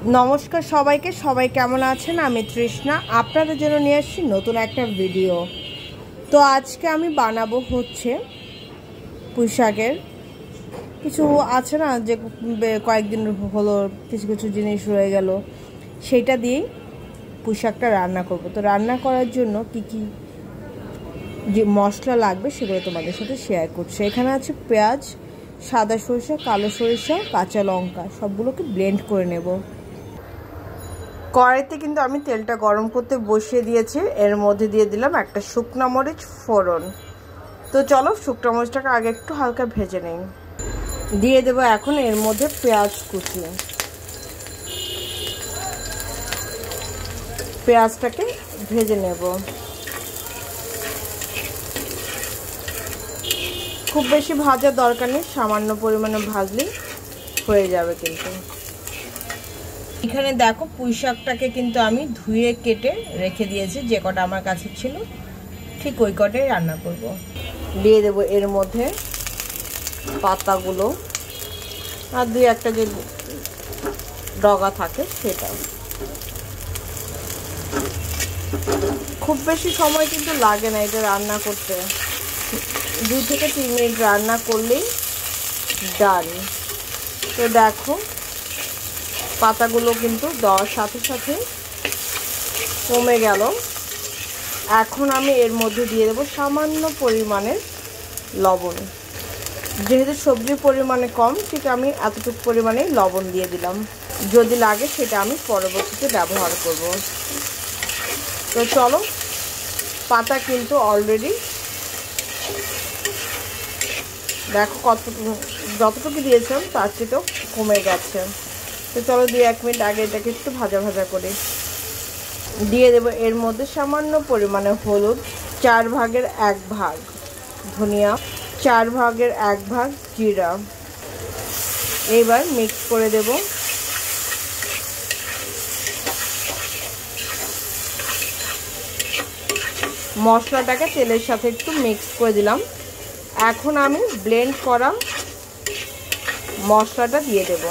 নমস্কার সবাইকে, সবাই কেমন আছেন? আমি তৃষ্ণা আপনাদের জন্য নিয়ে আসছি নতুন একটা ভিডিও। তো আজকে আমি বানাবো হচ্ছে পুঁই শাকের কিছু আছে না, যে কয়েকদিন হলো কিছু কিছু জিনিস রয়ে গেল, সেইটা দিয়েই পুঁই শাকটা রান্না করব। তো রান্না করার জন্য কি কি যে মশলা লাগবে সেগুলো তোমাদের সাথে শেয়ার করছি। এখানে আছে পেঁয়াজ, সাদা সরিষা, কালো সরিষা, কাঁচা লঙ্কা, সবগুলোকে ব্লেন্ড করে নেব। কড়াইতে কিন্তু আমি তেলটা গরম করতে বসিয়ে দিয়েছি। এর মধ্যে দিয়ে দিলাম একটা শুকনো মরিচ ফোড়ন। তো চলো শুকনো মরিচটাকে আগে একটু হালকা ভেজে নেই। দিয়ে দেবো এখন এর মধ্যে পেঁয়াজ কুচি। পেঁয়াজটাকে ভেজে নেব। খুব বেশি ভাজার দরকার নেই, সামান্য পরিমাণে ভাজলেই হয়ে যাবে। কিন্তু এখানে দেখো পুঁই শাকটাকে কিন্তু আমি ধুয়ে কেটে রেখে দিয়েছি, যে কটা আমার কাছে ছিল ঠিক ওই কটাই রান্না করব। দিয়ে দেবো এর মধ্যে পাতাগুলো আর দুই একটা যে ডগা থাকে সেটা। খুব বেশি সময় কিন্তু লাগে না এটা রান্না করতে, 2 থেকে 3 মিনিট রান্না করলেই ডান। তো দেখো পাতাগুলো কিন্তু দেওয়ার সাথে সাথে কমে গেল। এখন আমি এর মধ্যে দিয়ে দেবো সামান্য পরিমাণের লবণ। যেহেতু সবজির পরিমাণে কম, ঠিক আমি এতটুকু পরিমাণে লবণ দিয়ে দিলাম। যদি লাগে সেটা আমি পরবর্তীতে ব্যবহার করব। তো চলো, পাতা কিন্তু অলরেডি দেখো যতটুকু দিয়েছিলাম তার চেয়েও কমে গেছে। তো চলো 2-1 মিনিট আগে এটাকে একটু ভাজা ভাজা করে দিয়ে দেবো এর মধ্যে সামান্য পরিমাণে হলুদ, 4 ভাগের 1 ভাগ ধনিয়া, 4 ভাগের 1 ভাগ জিরা। এবার মিক্স করে দেব। মশলাটাকে তেলের সাথে একটু মিক্স করে দিলাম। এখন আমি ব্লেন্ড করা মশলাটা দিয়ে দেব।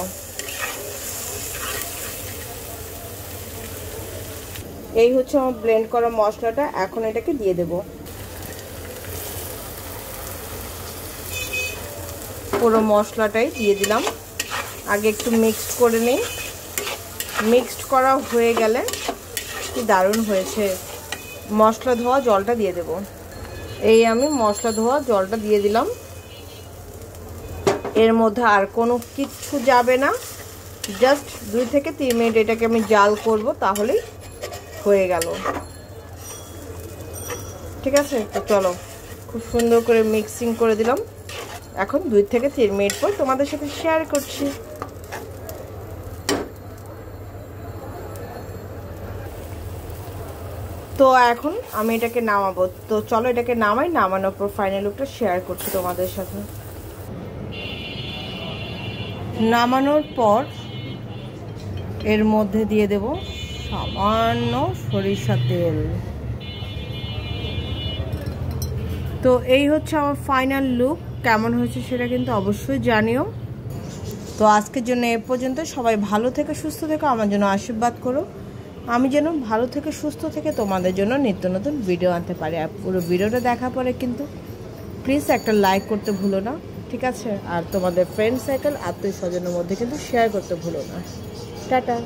এই হচ্ছে আমার ব্লেন্ড করা মশলাটা। এখন এটাকে দিয়ে দেব। পুরো মশলাটাই দিয়ে দিলাম। আগে একটু মিক্সড করে নিই। মিক্সড করা হয়ে গেলে কি দারুণ হয়েছে। মশলা ধোয়া জলটা দিয়ে দেব। এই আমি মশলা ধোয়া জলটা দিয়ে দিলাম। এর মধ্যে আর কোনো কিচ্ছু যাবে না, জাস্ট 2 থেকে 3 মিনিট এটাকে আমি জাল করব, তাহলেই হয়ে গেল। ঠিক আছে, তো চলো খুব সুন্দর করে মিক্সিং করে দিলাম। এখন 2 থেকে 3 মিনিট পর তোমাদের সাথে শেয়ার করছি। তো এখন আমি এটাকে নামাবো। তো চলো এটাকে নামাই, নামানোর পর ফাইনাল লুকটা শেয়ার করছি তোমাদের সাথে। নামানোর পর এর মধ্যে দিয়ে দেব সামান্য সরিষা তেল। তো এই হচ্ছে আমার ফাইনাল লুক। কেমন হয়েছে সেটা কিন্তু অবশ্যই জানিও। তো আজকের জন্য এ পর্যন্ত। সবাই ভালো থেকে সুস্থ থেকে আমার জন্য আশীর্বাদ করো, আমি যেন ভালো থেকে সুস্থ থেকে তোমাদের জন্য নিত্য নতুন ভিডিও আনতে পারি। আর পুরো ভিডিওটা দেখার পরে কিন্তু প্লিজ একটা লাইক করতে ভুলো না, ঠিক আছে? আর তোমাদের ফ্রেন্ড সার্কেল, আত্মীয় স্বজনের মধ্যে কিন্তু শেয়ার করতে ভুলো না। টাটা।